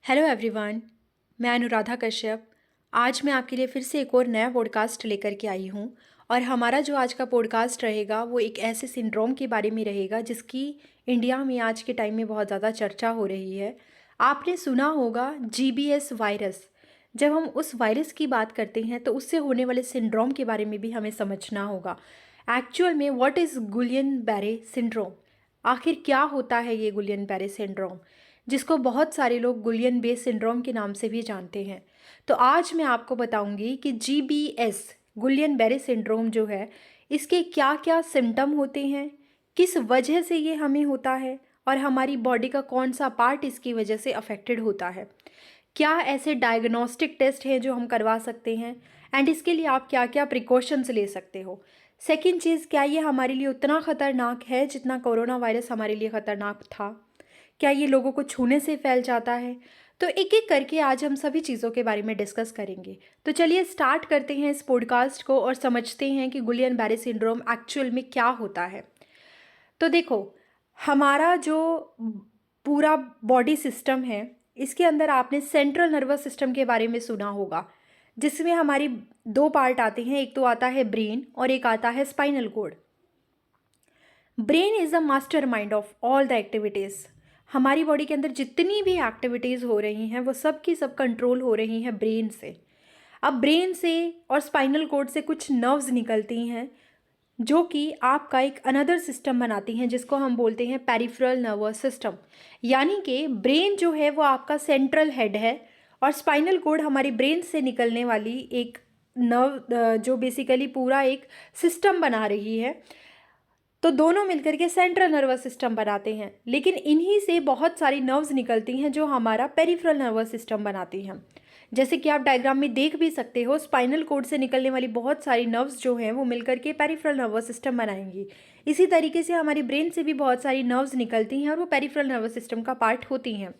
Hello everyone. मैं अनुराधा कश्यप। आज मैं आपके लिए फिर से एक और नया पॉडकास्ट लेकर के आई हूँ। और हमारा जो आज का पॉडकास्ट रहेगा वो एक ऐसे सिंड्रोम के बारे में रहेगा जिसकी इंडिया में आज के टाइम में बहुत ज़्यादा चर्चा हो रही है। आपने सुना होगा GBS वायरस। जब हम उस वायरस की बात करते हैं तो उससे होने वाले सिंड्रोम के बारे में भी हमें समझना होगा। एक्चुअल में व्हाट इज़ गुलियन बैरे सिंड्रोम? आखिर क्या होता है ये गुलियन बैरे सिंड्रोम, जिसको बहुत सारे लोग गुलियन बेस सिंड्रोम के नाम से भी जानते हैं। तो आज मैं आपको बताऊंगी कि GBS गुलियन बेरे सिंड्रोम जो है, इसके क्या क्या सिम्टम होते हैं, किस वजह से ये हमें होता है और हमारी बॉडी का कौन सा पार्ट इसकी वजह से अफेक्टेड होता है। क्या ऐसे डायग्नोस्टिक टेस्ट हैं जो हम करवा सकते हैं एंड इसके लिए आप क्या क्या प्रिकॉशंस ले सकते हो। सेकंड चीज़, क्या ये हमारे लिए उतना ख़तरनाक है जितना कोरोना वायरस हमारे लिए ख़तरनाक था? क्या ये लोगों को छूने से फैल जाता है? तो एक एक करके आज हम सभी चीज़ों के बारे में डिस्कस करेंगे। तो चलिए स्टार्ट करते हैं इस पॉडकास्ट को और समझते हैं कि गुलियन बैरे सिंड्रोम एक्चुअल में क्या होता है। तो देखो, हमारा जो पूरा बॉडी सिस्टम है, इसके अंदर आपने सेंट्रल नर्वस सिस्टम के बारे में सुना होगा, जिसमें हमारी दो पार्ट आते हैं। एक तो आता है ब्रेन और एक आता है spinal cord. Brain is the master mind of all the activities. हमारी बॉडी के अंदर जितनी भी एक्टिविटीज़ हो रही हैं वो सब की सब कंट्रोल हो रही हैं ब्रेन से। अब ब्रेन से और स्पाइनल कॉर्ड से कुछ नर्व्स निकलती हैं जो कि आपका एक अनदर सिस्टम बनाती हैं, जिसको हम बोलते हैं पेरिफेरल नर्वस सिस्टम। यानी कि ब्रेन जो है वो आपका सेंट्रल हेड है और स्पाइनल कॉर्ड हमारी ब्रेन से निकलने वाली एक नर्व जो बेसिकली पूरा एक सिस्टम बना रही है। तो दोनों मिलकर के सेंट्रल नर्वस सिस्टम बनाते हैं, लेकिन इन्हीं से बहुत सारी नर्व्स निकलती हैं जो हमारा पेरिफेरल नर्वस सिस्टम बनाती हैं। जैसे कि आप डायग्राम में देख भी सकते हो, स्पाइनल कॉर्ड से निकलने वाली बहुत सारी नर्व्स जो हैं वो मिलकर के पेरिफेरल नर्वस सिस्टम बनाएंगी। इसी तरीके से हमारी ब्रेन से भी बहुत सारी नर्व्स निकलती हैं और वो पेरिफेरल नर्वस सिस्टम का पार्ट होती हैं।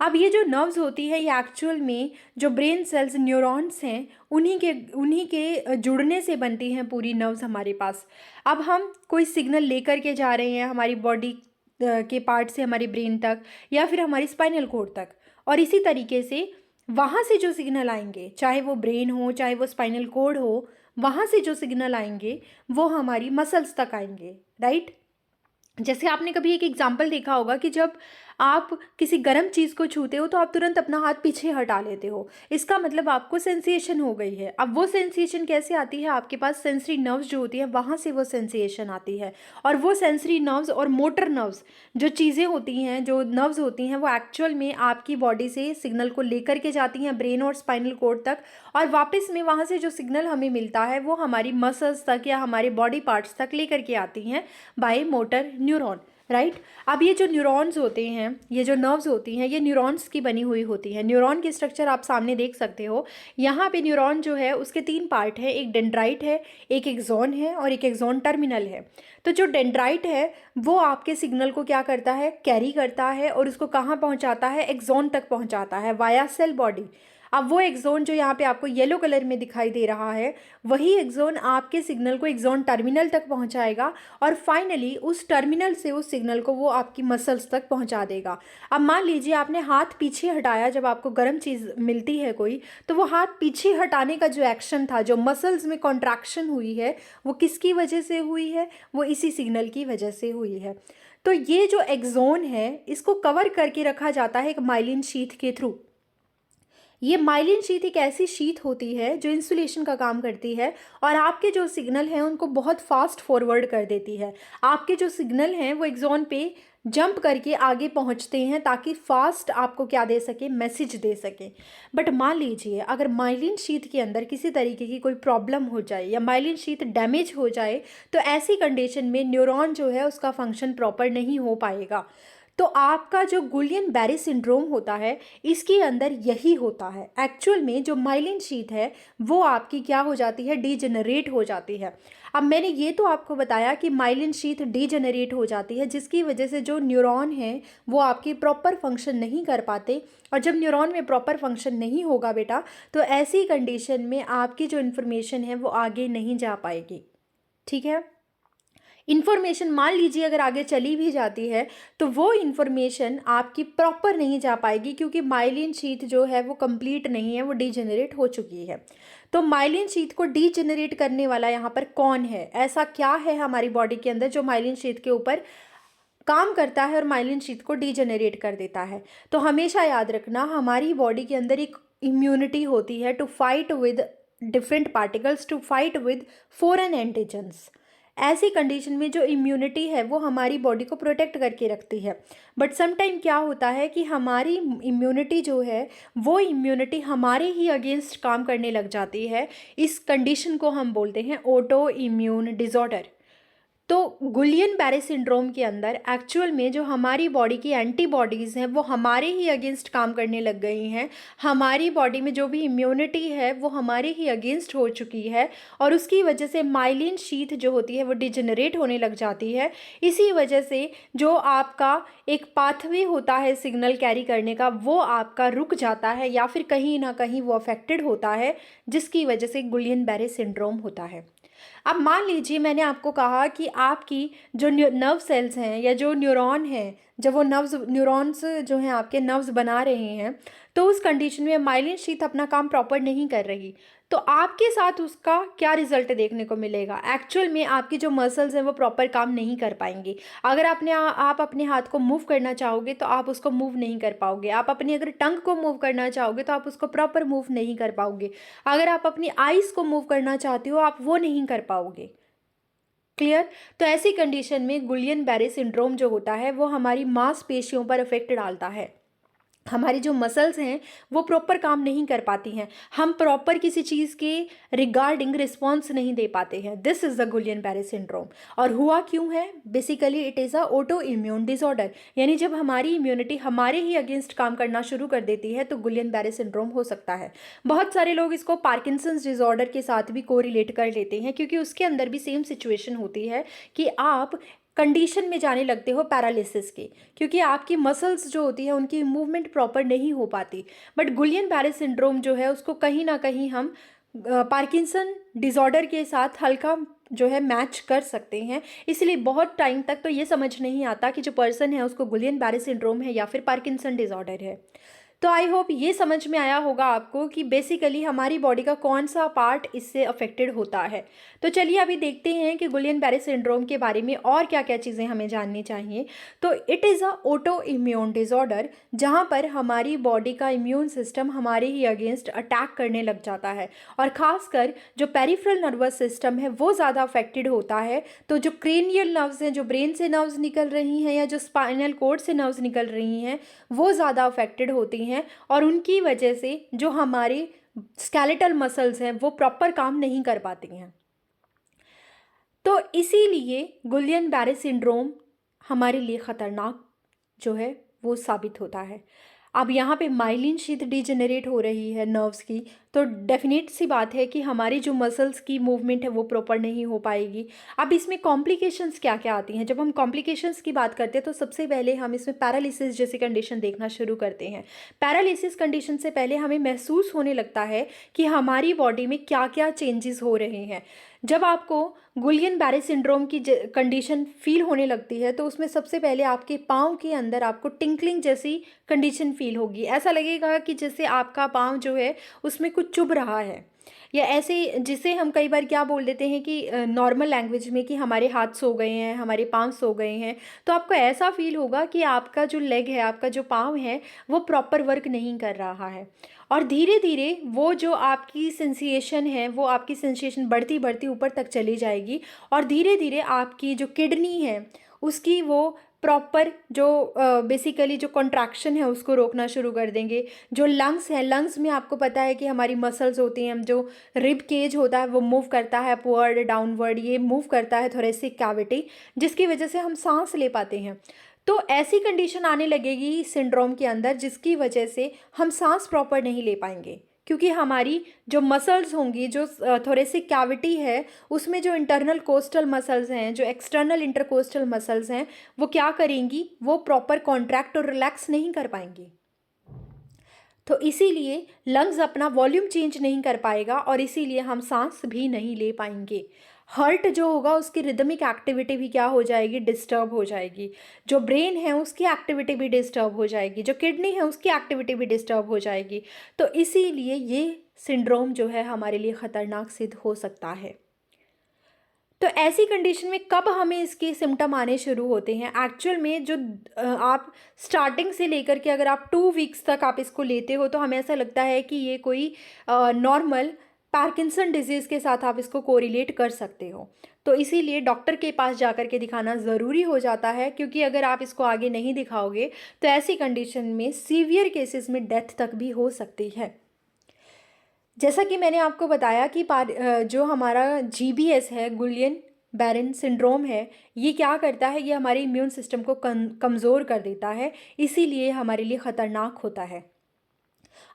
अब ये जो नर्व्स होती है ये एक्चुअल में जो ब्रेन सेल्स न्यूरॉन्स हैं उन्हीं के जुड़ने से बनती हैं पूरी नर्व्स हमारे पास। अब हम कोई सिग्नल लेकर के जा रहे हैं हमारी बॉडी के पार्ट से हमारी ब्रेन तक या फिर हमारी स्पाइनल कॉर्ड तक, और इसी तरीके से वहाँ से जो सिग्नल आएंगे, चाहे वो ब्रेन हो चाहे वो स्पाइनल कॉर्ड हो, वहाँ से जो सिग्नल आएंगे वो हमारी मसल्स तक आएंगे, राइट। जैसे आपने कभी एक एग्जाम्पल देखा होगा कि जब आप किसी गर्म चीज़ को छूते हो तो आप तुरंत अपना हाथ पीछे हटा लेते हो। इसका मतलब आपको सेंसेशन हो गई है। अब वो सेंसेशन कैसे आती है? आपके पास सेंसरी नर्व्स जो होती है वहाँ से वो सेंसेशन आती है। और वो सेंसरी नर्व्स और मोटर नर्व्स जो चीज़ें होती हैं, जो नर्व्स होती हैं, वो एक्चुअल में आपकी बॉडी से सिग्नल को लेकर के जाती हैं ब्रेन और स्पाइनल कॉर्ड तक, और वापस में वहाँ से जो सिग्नल हमें मिलता है वो हमारी मसल्स तक या हमारे बॉडी पार्ट्स तक लेकर के आती हैं बाय मोटर न्यूरॉन, राइट। अब ये जो न्यूरॉन्स होते हैं, ये जो नर्व्स होती हैं, ये न्यूरॉन्स की बनी हुई होती हैं। न्यूरॉन की स्ट्रक्चर आप सामने देख सकते हो। यहाँ पे न्यूरॉन जो है उसके तीन पार्ट हैं, एक डेंड्राइट है, एक एक्सॉन है और एक एक्सॉन टर्मिनल है। तो जो डेंड्राइट है वो आपके सिग्नल को क्या करता है? कैरी करता है और उसको कहाँ पहुँचाता है? एक्सॉन तक पहुँचाता है वाया सेल बॉडी। अब वो एक्सोन जो यहाँ पे आपको येलो कलर में दिखाई दे रहा है, वही एक्सोन आपके सिग्नल को एक्सोन टर्मिनल तक पहुँचाएगा और फाइनली उस टर्मिनल से उस सिग्नल को वो आपकी मसल्स तक पहुँचा देगा। अब मान लीजिए आपने हाथ पीछे हटाया, जब आपको गर्म चीज़ मिलती है कोई, तो वो हाथ पीछे हटाने का जो एक्शन था, जो मसल्स में कॉन्ट्रैक्शन हुई है, वो किसकी वजह से हुई है? वो इसी सिग्नल की वजह से हुई है। तो ये जो एक्सोन है इसको कवर करके रखा जाता है एक माइलिन शीथ के थ्रू। ये माइलिन शीथ एक ऐसी शीथ होती है जो इंसुलेशन का काम करती है और आपके जो सिग्नल हैं उनको बहुत फास्ट फॉरवर्ड कर देती है। आपके जो सिग्नल हैं वो एक्सॉन पे जंप करके आगे पहुंचते हैं ताकि फास्ट आपको क्या दे सके? मैसेज दे सके। बट मान लीजिए अगर माइलिन शीथ के अंदर किसी तरीके की कोई प्रॉब्लम हो जाए या माइलिन शीथ डैमेज हो जाए, तो ऐसी कंडीशन में न्यूरॉन जो है उसका फंक्शन प्रॉपर नहीं हो पाएगा। तो आपका जो गुलियन बैरे सिंड्रोम होता है इसके अंदर यही होता है। एक्चुअल में जो माइलिन शीथ है वो आपकी क्या हो जाती है? डीजेनरेट हो जाती है। अब मैंने ये तो आपको बताया कि माइलिन शीथ डीजेनरेट हो जाती है, जिसकी वजह से जो न्यूरॉन है वो आपकी प्रॉपर फंक्शन नहीं कर पाते, और जब न्यूरॉन में प्रॉपर फंक्शन नहीं होगा बेटा, तो ऐसी कंडीशन में आपकी जो इन्फॉर्मेशन है वो आगे नहीं जा पाएगी। ठीक है। इन्फॉर्मेशन मान लीजिए अगर आगे चली भी जाती है तो वो इन्फॉर्मेशन आपकी प्रॉपर नहीं जा पाएगी, क्योंकि माइलिन शीथ जो है वो कंप्लीट नहीं है, वो डीजेनरेट हो चुकी है। तो माइलिन शीथ को डीजेनरेट करने वाला यहाँ पर कौन है, ऐसा क्या है हमारी बॉडी के अंदर जो माइलिन शीथ के ऊपर काम करता है और माइलिन शीथ को डीजेनरेट कर देता है। तो हमेशा याद रखना, हमारी बॉडी के अंदर एक इम्यूनिटी होती है to fight with different particles, to fight with foreign antigens. ऐसी कंडीशन में जो इम्यूनिटी है वो हमारी बॉडी को प्रोटेक्ट करके रखती है। बट समटाइम क्या होता है कि हमारी इम्यूनिटी जो है वो इम्यूनिटी हमारे ही अगेंस्ट काम करने लग जाती है। इस कंडीशन को हम बोलते हैं ऑटो इम्यून डिसऑर्डर। तो गुलियन बैरे सिंड्रोम के अंदर एक्चुअल में जो हमारी बॉडी की एंटीबॉडीज़ हैं वो हमारे ही अगेंस्ट काम करने लग गई हैं। हमारी बॉडी में जो भी इम्यूनिटी है वो हमारे ही अगेंस्ट हो चुकी है, और उसकी वजह से माइलिन शीथ जो होती है वो डिजेनरेट होने लग जाती है। इसी वजह से जो आपका एक पाथवे होता है सिग्नल कैरी करने का, वो आपका रुक जाता है या फिर कहीं ना कहीं वो अफेक्टेड होता है, जिसकी वजह से गुलियन बैरे सिंड्रोम होता है। अब मान लीजिए मैंने आपको कहा कि आपकी जो नर्व सेल्स हैं या जो न्यूरॉन हैं, जब वो न्यूरॉन्स जो हैं आपके नर्व्स बना रहे हैं, तो उस कंडीशन में माइलिन शीथ अपना काम प्रॉपर नहीं कर रही, तो आपके साथ उसका क्या रिजल्ट देखने को मिलेगा। एक्चुअल में आपकी जो मसल्स हैं वो प्रॉपर काम नहीं कर पाएंगी। अगर आप अपने हाथ को मूव करना चाहोगे तो आप उसको मूव नहीं कर पाओगे। आप अपनी अगर टंग को मूव करना चाहोगे तो आप उसको प्रॉपर मूव नहीं कर पाओगे। अगर आप अपनी आइज़ को मूव करना चाहते हो आप वो नहीं कर पाओगे। क्लियर। तो ऐसी कंडीशन में गुलियन बैरे सिंड्रोम जो होता है वो हमारी मांसपेशियों पर इफेक्ट डालता है। हमारी जो मसल्स हैं वो प्रॉपर काम नहीं कर पाती हैं, हम प्रॉपर किसी चीज़ के रिगार्डिंग रिस्पॉन्स नहीं दे पाते हैं। This is the Guillain Barre syndrome. और हुआ क्यों है, basically it is a autoimmune disorder, यानी जब हमारी इम्यूनिटी हमारे ही अगेंस्ट काम करना शुरू कर देती है तो गुलियन बैरे सिंड्रोम हो सकता है। बहुत सारे लोग इसको पार्किंसंस डिसऑर्डर के साथ भी कोरिलेट कर लेते हैं, क्योंकि उसके अंदर भी सेम सिचुएशन होती है कि आप कंडीशन में जाने लगते हो पैरालिसिस के, क्योंकि आपकी मसल्स जो होती है उनकी मूवमेंट प्रॉपर नहीं हो पाती। बट गुलियन बैरे सिंड्रोम जो है उसको कहीं ना कहीं हम पार्किंसन डिसऑर्डर के साथ हल्का जो है मैच कर सकते हैं। इसलिए बहुत टाइम तक तो ये समझ नहीं आता कि जो पर्सन है उसको गुलियन बैरे सिंड्रोम है या फिर पार्किंसन डिसऑर्डर है। तो आई होप ये समझ में आया होगा आपको कि बेसिकली हमारी बॉडी का कौन सा पार्ट इससे अफेक्टेड होता है। तो चलिए अभी देखते हैं कि गुलियन बैरे सिंड्रोम के बारे में और क्या क्या चीज़ें हमें जाननी चाहिए। तो it is a autoimmune disorder, जहाँ पर हमारी बॉडी का इम्यून सिस्टम हमारे ही अगेंस्ट अटैक करने लग जाता है, और ख़ासकर जो पेरिफेरल नर्वस सिस्टम है वो ज़्यादा अफेक्टेड होता है। तो जो क्रेनियल नर्व्स हैं, जो ब्रेन से नर्व्स निकल रही हैं या जो स्पाइनल कोड से नर्व्स निकल रही हैं, वो ज़्यादा अफेक्टेड होती हैं, और उनकी वजह से जो हमारे स्केलेटल मसल्स हैं वो प्रॉपर काम नहीं कर पाती हैं। तो इसीलिए गुलियन बैरे सिंड्रोम हमारे लिए ख़तरनाक जो है वो साबित होता है। अब यहाँ पे माइलिन शीथ डिजेनरेट हो रही है नर्व्स की, तो डेफिनेट सी बात है कि हमारी जो मसल्स की मूवमेंट है वो प्रॉपर नहीं हो पाएगी। अब इसमें कॉम्प्लिकेशंस क्या क्या आती हैं। जब हम कॉम्प्लिकेशंस की बात करते हैं तो सबसे पहले हम इसमें पैरालिसिस जैसी कंडीशन देखना शुरू करते हैं। पैरालिसिस कंडीशन से पहले हमें महसूस होने लगता है कि हमारी बॉडी में क्या क्या चेंजेस हो रहे हैं। जब आपको गुलियन बैरे सिंड्रोम की कंडीशन फील होने लगती है तो उसमें सबसे पहले आपके पाँव के अंदर आपको टिंकलिंग जैसी कंडीशन फील होगी। ऐसा लगेगा कि जैसे आपका पाँव जो है उसमें कुछ चुभ रहा है, या ऐसे जिसे हम कई बार क्या बोल देते हैं कि नॉर्मल लैंग्वेज में कि हमारे हाथ सो गए हैं, हमारे पाँव सो गए हैं। तो आपको ऐसा फील होगा कि आपका जो लेग है, आपका जो पाँव है वो प्रॉपर वर्क नहीं कर रहा है, और धीरे धीरे वो जो आपकी सेंसेशन है वो आपकी सेंसेशन बढ़ती बढ़ती ऊपर तक चली जाएगी, और धीरे धीरे आपकी जो किडनी है उसकी वो प्रॉपर जो बेसिकली जो कॉन्ट्रैक्शन है उसको रोकना शुरू कर देंगे। जो लंग्स है, लंग्स में आपको पता है कि हमारी मसल्स होती हैं, जो रिब केज होता है वो मूव करता है अपवर्ड डाउनवर्ड, ये मूव करता है थोरेसिक कैविटी, जिसकी वजह से हम सांस ले पाते हैं। तो ऐसी कंडीशन आने लगेगी सिंड्रोम के अंदर जिसकी वजह से हम सांस प्रॉपर नहीं ले पाएंगे, क्योंकि हमारी जो मसल्स होंगी, जो थोरेसिक कैविटी है उसमें जो इंटरनल कोस्टल मसल्स हैं, जो एक्सटर्नल इंटरकोस्टल मसल्स हैं, वो क्या करेंगी, वो प्रॉपर कॉन्ट्रैक्ट और रिलैक्स नहीं कर पाएंगी। तो इसीलिए लंग्स अपना वॉल्यूम चेंज नहीं कर पाएगा और इसीलिए हम सांस भी नहीं ले पाएंगे। हार्ट जो होगा उसकी रिदमिक एक्टिविटी भी क्या हो जाएगी, डिस्टर्ब हो जाएगी। जो ब्रेन है उसकी एक्टिविटी भी डिस्टर्ब हो जाएगी, जो किडनी है उसकी एक्टिविटी भी डिस्टर्ब हो जाएगी। तो इसीलिए ये सिंड्रोम जो है हमारे लिए ख़तरनाक सिद्ध हो सकता है। तो ऐसी कंडीशन में कब हमें इसके सिम्टम आने शुरू होते हैं? एक्चुअल में जो आप स्टार्टिंग से लेकर के अगर आप 2 वीक्स तक आप इसको लेते हो तो हमें ऐसा लगता है कि ये कोई नॉर्मल पार्किंसन डिजीज़ के साथ आप इसको कोरिलेट कर सकते हो। तो इसीलिए डॉक्टर के पास जाकर के दिखाना ज़रूरी हो जाता है, क्योंकि अगर आप इसको आगे नहीं दिखाओगे तो ऐसी कंडीशन में सीवियर केसेस में डेथ तक भी हो सकती है। जैसा कि मैंने आपको बताया कि जो हमारा जीबीएस है, गुलियन बैरन सिंड्रोम है, ये क्या करता है, ये हमारे इम्यून सिस्टम को कमज़ोर कर देता है, इसीलिए हमारे लिए ख़तरनाक होता है।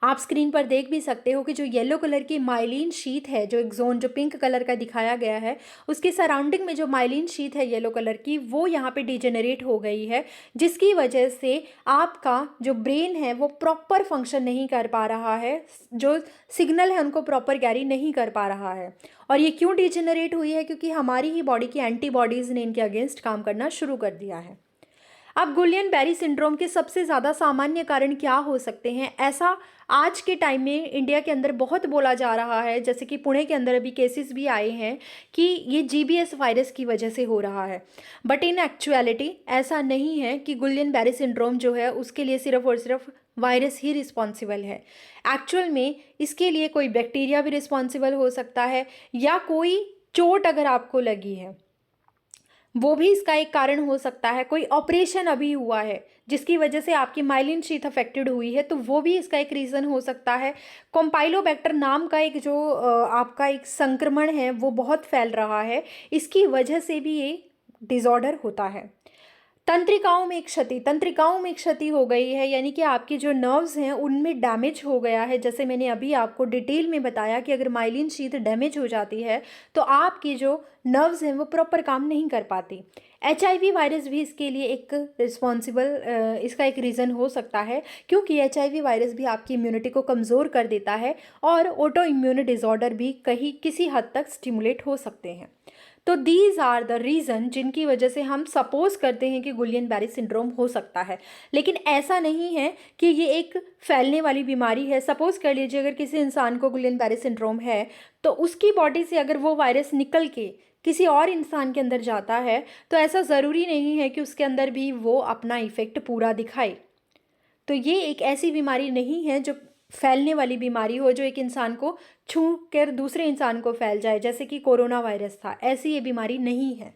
आप स्क्रीन पर देख भी सकते हो कि जो येलो कलर की माइलिन शीथ है, जो एक जोन जो पिंक कलर का दिखाया गया है, उसके सराउंडिंग में जो माइलिन शीथ है येलो कलर की, वो यहाँ पे डिजेनरेट हो गई है, जिसकी वजह से आपका जो ब्रेन है वो प्रॉपर फंक्शन नहीं कर पा रहा है, जो सिग्नल है उनको प्रॉपर कैरी नहीं कर पा रहा है। और ये क्यों डिजेनरेट हुई है? क्योंकि हमारी ही बॉडी की एंटीबॉडीज़ ने इनके अगेंस्ट काम करना शुरू कर दिया है। अब गुलियन बैरी सिंड्रोम के सबसे ज़्यादा सामान्य कारण क्या हो सकते हैं, ऐसा आज के टाइम में इंडिया के अंदर बहुत बोला जा रहा है। जैसे कि पुणे के अंदर अभी केसेस भी आए हैं कि ये जीबीएस वायरस की वजह से हो रहा है, बट इन एक्चुअलिटी ऐसा नहीं है कि गुलियन बैरी सिंड्रोम जो है उसके लिए सिर्फ और सिर्फ वायरस ही रिस्पॉन्सिबल है। एक्चुअल में इसके लिए कोई बैक्टीरिया भी रिस्पॉन्सिबल हो सकता है, या कोई चोट अगर आपको लगी है वो भी इसका एक कारण हो सकता है। कोई ऑपरेशन अभी हुआ है जिसकी वजह से आपकी माइलिन शीथ अफेक्टेड हुई है, तो वो भी इसका एक रीज़न हो सकता है। कॉम्पाइलोबैक्टर नाम का एक जो आपका एक संक्रमण है वो बहुत फैल रहा है, इसकी वजह से भी ये डिसऑर्डर होता है। तंत्रिकाओं में क्षति हो गई है, यानी कि आपकी जो नर्व्स हैं उनमें डैमेज हो गया है। जैसे मैंने अभी आपको डिटेल में बताया कि अगर माइलिन शीथ डैमेज हो जाती है तो आपकी जो नर्व्स हैं वो प्रॉपर काम नहीं कर पाती। एचआईवी वायरस भी इसके लिए एक इसका एक रीज़न हो सकता है, क्योंकि एचआईवी वायरस भी आपकी इम्यूनिटी को कमज़ोर कर देता है और ऑटो इम्यून डिसऑर्डर भी कहीं किसी हद तक स्टिमुलेट हो सकते हैं। तो दीज आर द रीज़न जिनकी वजह से हम सपोज करते हैं कि गुलियन बैरी सिंड्रोम हो सकता है, लेकिन ऐसा नहीं है कि ये एक फैलने वाली बीमारी है। सपोज कर लीजिए अगर किसी इंसान को गुलियन बैरी सिंड्रोम है तो उसकी बॉडी से अगर वो वायरस निकल के किसी और इंसान के अंदर जाता है तो ऐसा ज़रूरी नहीं है कि उसके अंदर भी वो अपना इफ़ेक्ट पूरा दिखाए। तो ये एक ऐसी बीमारी नहीं है जो फैलने वाली बीमारी हो, जो एक इंसान को छू कर दूसरे इंसान को फैल जाए, जैसे कि कोरोना वायरस था। ऐसी ये बीमारी नहीं है।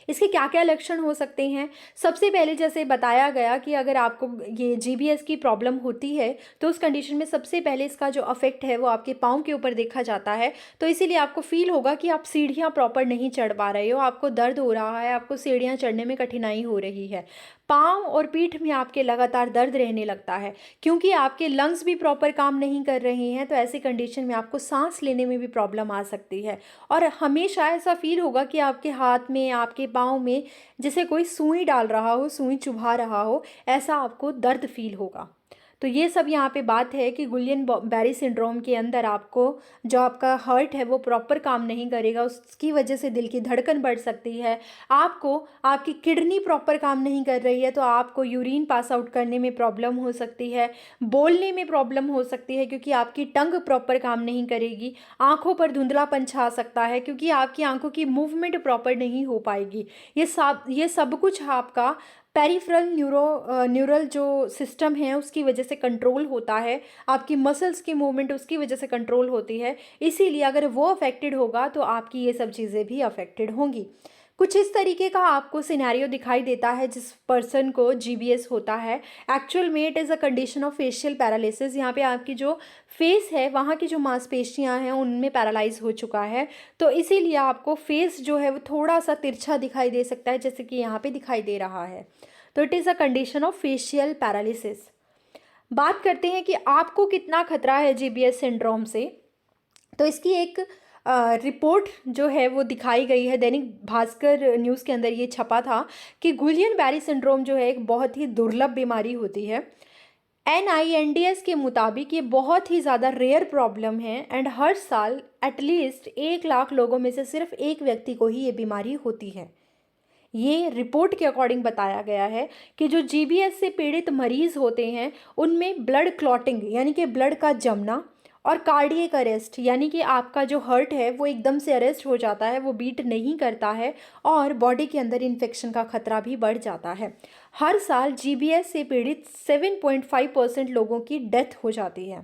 इसके क्या क्या लक्षण हो सकते हैं? सबसे पहले जैसे बताया गया कि अगर आपको ये जीबीएस की प्रॉब्लम होती है तो उस कंडीशन में सबसे पहले इसका जो अफेक्ट है वो आपके पाँव के ऊपर देखा जाता है। तो इसीलिए आपको फील होगा कि आप सीढ़ियाँ प्रॉपर नहीं चढ़ पा रहे हो, आपको दर्द हो रहा है, आपको सीढ़ियाँ चढ़ने में कठिनाई हो रही है। पाँव और पीठ में आपके लगातार दर्द रहने लगता है, क्योंकि आपके लंग्स भी प्रॉपर काम नहीं कर रहे हैं। तो ऐसी कंडीशन में आपको सांस लेने में भी प्रॉब्लम आ सकती है, और हमेशा ऐसा फील होगा कि आपके हाथ में, आपके पाँव में जैसे कोई सुई डाल रहा हो, सुई चुभा रहा हो, ऐसा आपको दर्द फील होगा। तो ये सब यहाँ पे बात है कि गुलियन बैरी सिंड्रोम के अंदर आपको जो आपका हार्ट है वो प्रॉपर काम नहीं करेगा, उसकी वजह से दिल की धड़कन बढ़ सकती है। आपको आपकी किडनी प्रॉपर काम नहीं कर रही है तो आपको यूरिन पास आउट करने में प्रॉब्लम हो सकती है, बोलने में प्रॉब्लम हो सकती है क्योंकि आपकी टंग प्रॉपर काम नहीं करेगी। आँखों पर धुंधलापन छा सकता है क्योंकि आपकी आँखों की मूवमेंट प्रॉपर नहीं हो पाएगी। ये सब कुछ आपका पेरिफेरल न्यूरल जो सिस्टम है उसकी वजह से कंट्रोल होता है, आपकी मसल्स की मूवमेंट उसकी वजह से कंट्रोल होती है। इसीलिए अगर वो अफेक्टेड होगा तो आपकी ये सब चीज़ें भी अफेक्टेड होंगी। कुछ इस तरीके का आपको सिनेरियो दिखाई देता है जिस पर्सन को जीबीएस होता है। एक्चुअल में it is a condition of facial paralysis. यहाँ पे आपकी जो फेस है वहाँ की जो मांसपेशियाँ हैं उनमें पैरालाइज हो चुका है, तो इसीलिए आपको फेस जो है वो थोड़ा सा तिरछा दिखाई दे सकता है, जैसे कि यहाँ पे दिखाई दे रहा है। तो it is a condition of facial paralysis. बात करते हैं कि आपको कितना खतरा है जीबीएस सिंड्रोम से। तो इसकी एक रिपोर्ट जो है वो दिखाई गई है, दैनिक भास्कर न्यूज़ के अंदर ये छपा था कि गुलियन बैरी सिंड्रोम जो है एक बहुत ही दुर्लभ बीमारी होती है। NINDS के मुताबिक ये बहुत ही ज़्यादा रेयर प्रॉब्लम है एंड हर साल एटलीस्ट 1 लाख लोगों में से सिर्फ एक व्यक्ति को ही ये बीमारी होती है। ये रिपोर्ट के अकॉर्डिंग बताया गया है कि जो GBS से पीड़ित मरीज़ होते हैं उनमें ब्लड क्लॉटिंग यानी कि ब्लड का जमना और कार्डियक अरेस्ट यानी कि आपका जो हार्ट है वो एकदम से अरेस्ट हो जाता है, वो बीट नहीं करता है और बॉडी के अंदर इन्फेक्शन का खतरा भी बढ़ जाता है। हर साल GBS से पीड़ित 7.5% लोगों की डेथ हो जाती है।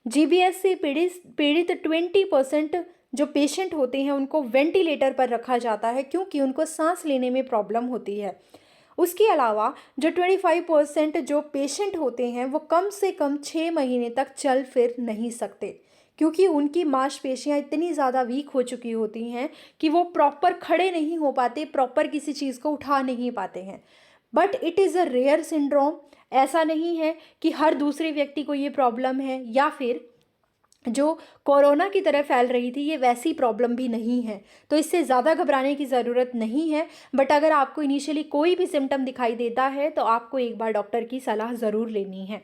GBS से पीड़ित 20% जो पेशेंट होते हैं उनको वेंटिलेटर पर रखा जाता है क्योंकि उनको सांस लेने में प्रॉब्लम होती है। उसके अलावा जो 25% जो पेशेंट होते हैं वो कम से कम 6 महीने तक चल फिर नहीं सकते क्योंकि उनकी मांसपेशियां इतनी ज़्यादा वीक हो चुकी होती हैं कि वो प्रॉपर खड़े नहीं हो पाते, प्रॉपर किसी चीज़ को उठा नहीं पाते हैं। But it is a rare syndrome. ऐसा नहीं है कि हर दूसरे व्यक्ति को ये प्रॉब्लम है या फिर जो कोरोना की तरह फैल रही थी ये वैसी प्रॉब्लम भी नहीं है, तो इससे ज़्यादा घबराने की ज़रूरत नहीं है। बट अगर आपको इनिशियली कोई भी सिम्टम दिखाई देता है तो आपको एक बार डॉक्टर की सलाह ज़रूर लेनी है।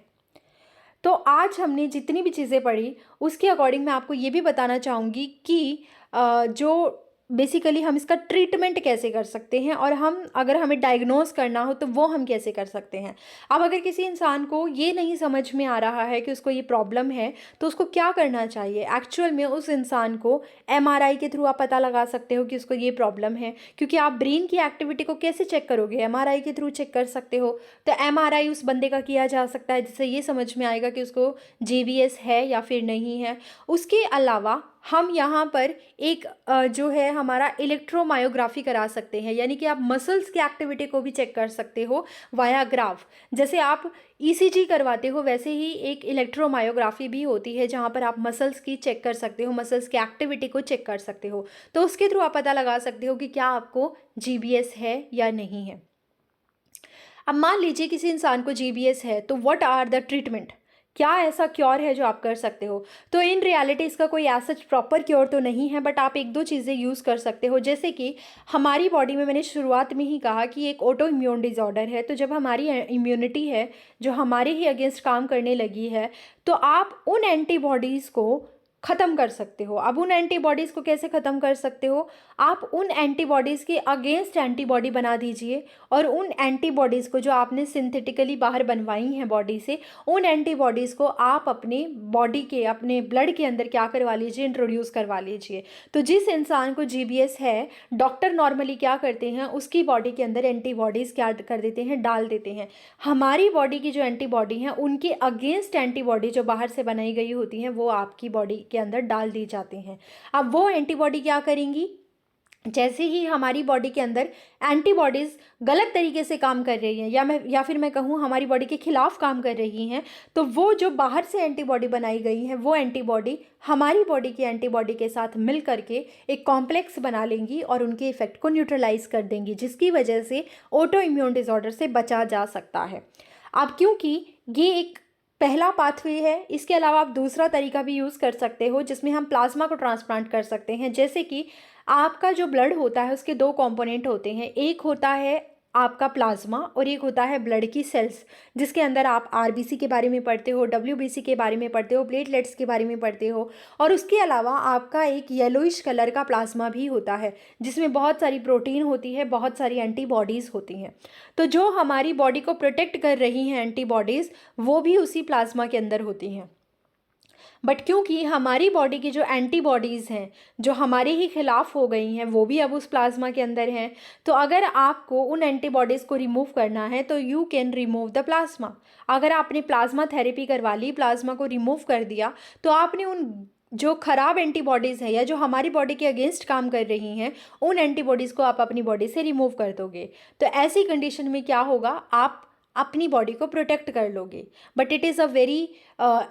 तो आज हमने जितनी भी चीज़ें पढ़ी उसके अकॉर्डिंग मैं आपको ये भी बताना चाहूँगी कि जो बेसिकली हम इसका ट्रीटमेंट कैसे कर सकते हैं और हम अगर हमें डायग्नोस करना हो तो वो हम कैसे कर सकते हैं। अब अगर किसी इंसान को ये नहीं समझ में आ रहा है कि उसको ये प्रॉब्लम है तो उसको क्या करना चाहिए। एक्चुअल में उस इंसान को MRI के थ्रू आप पता लगा सकते हो कि उसको ये प्रॉब्लम है, क्योंकि आप ब्रेन की एक्टिविटी को कैसे चेक करोगे, MRI के थ्रू चेक कर सकते हो। तो MRI उस बंदे का किया जा सकता है जिससे ये समझ में आएगा कि उसको GBS है या फिर नहीं है। उसके अलावा हम यहाँ पर एक जो है हमारा इलेक्ट्रोमायोग्राफी करा सकते हैं, यानी कि आप मसल्स की एक्टिविटी को भी चेक कर सकते हो वाया ग्राफ। जैसे आप ECG करवाते हो वैसे ही एक इलेक्ट्रोमायोग्राफी भी होती है जहाँ पर आप मसल्स की चेक कर सकते हो, मसल्स की एक्टिविटी को चेक कर सकते हो। तो उसके थ्रू आप पता लगा सकते हो कि क्या आपको GBS है या नहीं है। अब मान लीजिए किसी इंसान को GBS है तो व्हाट आर द ट्रीटमेंट, क्या ऐसा क्योर है जो आप कर सकते हो। तो इन रियलिटी इसका कोई ऐसा प्रॉपर क्योर तो नहीं है, बट आप एक दो चीज़ें यूज़ कर सकते हो। जैसे कि हमारी बॉडी में मैंने शुरुआत में ही कहा कि एक ऑटो इम्यून डिज़ॉर्डर है, तो जब हमारी इम्यूनिटी है जो हमारे ही अगेंस्ट काम करने लगी है तो आप उन एंटीबॉडीज़ को ख़त्म कर सकते हो। अब उन एंटीबॉडीज़ को कैसे ख़त्म कर सकते हो, आप उन एंटीबॉडीज़ के अगेंस्ट एंटीबॉडी बना दीजिए और उन एंटीबॉडीज़ को जो आपने सिंथेटिकली बाहर बनवाई हैं बॉडी से, उन एंटीबॉडीज़ को आप अपने बॉडी के अपने ब्लड के अंदर क्या करवा लीजिए, इंट्रोड्यूस करवा लीजिए। तो जिस इंसान को GBS है, डॉक्टर नॉर्मली क्या करते हैं उसकी बॉडी के अंदर एंटीबॉडीज़ क्या कर देते हैं, डाल देते हैं। हमारी बॉडी की जो एंटीबॉडी हैं उनके अगेंस्ट एंटीबॉडी जो बाहर से बनाई गई होती हैं वो आपकी बॉडी के अंदर डाल दी जाती हैं। अब वो एंटीबॉडी क्या करेंगी, जैसे ही हमारी बॉडी के अंदर एंटीबॉडीज़ गलत तरीके से काम कर रही हैं या फिर मैं कहूँ हमारी बॉडी के खिलाफ काम कर रही हैं, तो वो जो बाहर से एंटीबॉडी बनाई गई हैं वो एंटीबॉडी हमारी बॉडी की एंटीबॉडी के साथ मिल करके एक कॉम्प्लेक्स बना लेंगी और उनके इफेक्ट को न्यूट्रलाइज कर देंगी, जिसकी वजह से ऑटो इम्यून डिसऑर्डर से बचा जा सकता है। अब क्योंकि ये एक पहला पाथवे है, इसके अलावा आप दूसरा तरीका भी यूज़ कर सकते हो जिसमें हम प्लाज्मा को ट्रांसप्लांट कर सकते हैं। जैसे कि आपका जो ब्लड होता है उसके दो कंपोनेंट होते हैं, एक होता है आपका प्लाज्मा और एक होता है ब्लड की सेल्स, जिसके अंदर आप RBC के बारे में पढ़ते हो, WBC के बारे में पढ़ते हो, प्लेटलेट्स के बारे में पढ़ते हो। और उसके अलावा आपका एक येलोइश कलर का प्लाज्मा भी होता है जिसमें बहुत सारी प्रोटीन होती है, बहुत सारी एंटीबॉडीज़ होती हैं। तो जो हमारी बॉडी को प्रोटेक्ट कर रही हैं एंटीबॉडीज़ वो भी उसी प्लाज्मा के अंदर होती हैं। बट क्योंकि हमारी बॉडी की जो एंटीबॉडीज़ हैं जो हमारे ही खिलाफ हो गई हैं वो भी अब उस प्लाज्मा के अंदर हैं, तो अगर आपको उन एंटीबॉडीज़ को रिमूव करना है तो you can remove the plasma. अगर आपने प्लाज्मा थेरेपी करवा ली, प्लाज्मा को रिमूव कर दिया, तो आपने उन जो ख़राब एंटीबॉडीज़ हैं या जो हमारी बॉडी के अगेंस्ट काम कर रही हैं उन एंटीबॉडीज़ को आप अपनी बॉडी से रिमूव कर दोगे। तो ऐसी कंडीशन में क्या होगा, आप अपनी बॉडी को प्रोटेक्ट कर लोगे। But it is a very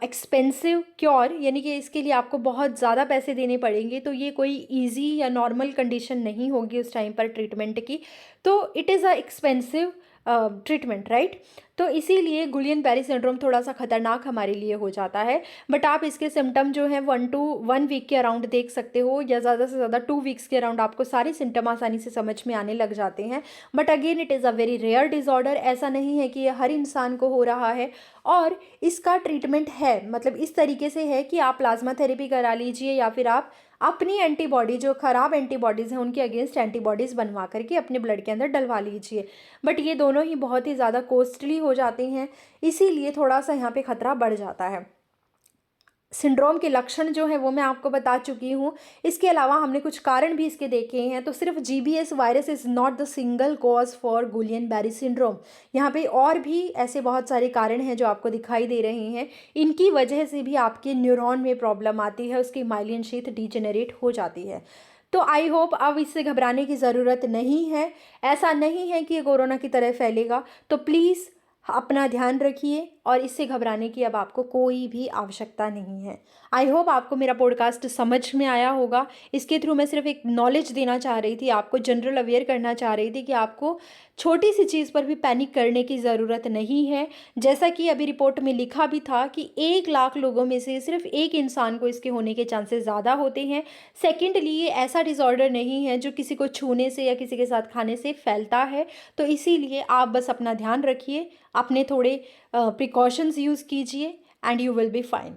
expensive cure, यानी कि इसके लिए आपको बहुत ज़्यादा पैसे देने पड़ेंगे, तो ये कोई इजी या नॉर्मल कंडीशन नहीं होगी उस टाइम पर ट्रीटमेंट की। तो it is a expensive treatment, right. तो इसीलिए गुलियन बेरी सिंड्रोम थोड़ा सा खतरनाक हमारे लिए हो जाता है। बट आप इसके सिम्टम जो हैं 1 वीक के अराउंड देख सकते हो, या ज़्यादा से ज़्यादा 2 वीक्स के अराउंड आपको सारे सिम्टम आसानी से समझ में आने लग जाते हैं। But again it is a very rare disorder, ऐसा नहीं है कि ये हर इंसान को हो रहा है। और इसका ट्रीटमेंट है, मतलब इस तरीके से है कि आप प्लाज्मा थेरेपी करा लीजिए, या फिर आप अपनी एंटीबॉडी, जो ख़राब एंटीबॉडीज़ हैं उनके अगेंस्ट एंटीबॉडीज़ बनवा करके अपने ब्लड के अंदर डलवा लीजिए। बट ये दोनों ही बहुत ही ज़्यादा कॉस्टली हो जाते हैं, इसीलिए थोड़ा सा यहाँ पे ख़तरा बढ़ जाता है। सिंड्रोम के लक्षण जो है वो मैं आपको बता चुकी हूँ। इसके अलावा हमने कुछ कारण भी इसके देखे हैं। तो सिर्फ GBS virus is not the single cause for Guillain Barre syndrome. यहाँ पे और भी ऐसे बहुत सारे कारण हैं जो आपको दिखाई दे रहे हैं। इनकी वजह से भी आपके न्यूरॉन में प्रॉब्लम आती है, उसकी माइलिन शीथ डिजेनरेट हो जाती है। तो आई होप अब इससे घबराने की ज़रूरत नहीं है। ऐसा नहीं है कि ये कोरोना की तरह फैलेगा। तो प्लीज़ अपना ध्यान रखिए, और इससे घबराने की अब आपको कोई भी आवश्यकता नहीं है। आई होप आपको मेरा पॉडकास्ट समझ में आया होगा। इसके थ्रू मैं सिर्फ एक नॉलेज देना चाह रही थी, आपको जनरल अवेयर करना चाह रही थी कि आपको छोटी सी चीज़ पर भी पैनिक करने की ज़रूरत नहीं है। जैसा कि अभी रिपोर्ट में लिखा भी था कि 1 लाख लोगों में से सिर्फ एक इंसान को इसके होने के चांसेस ज़्यादा होते हैं। सेकेंडली, ये ऐसा डिसऑर्डर नहीं है जो किसी को छूने से या किसी के साथ खाने से फैलता है। तो इसीलिए आप बस अपना ध्यान रखिए, अपने थोड़े प्रिकॉशंस यूज़ कीजिए, and you will be fine.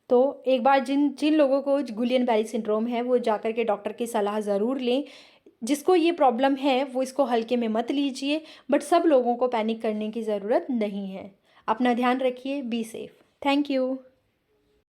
तो एक बार जिन जिन लोगों को गुलियन बेरी सिंड्रोम है वो जाकर के डॉक्टर की सलाह ज़रूर लें। जिसको ये प्रॉब्लम है वो इसको हल्के में मत लीजिए, बट सब लोगों को पैनिक करने की ज़रूरत नहीं है। अपना ध्यान रखिए, बी सेफ। Thank you.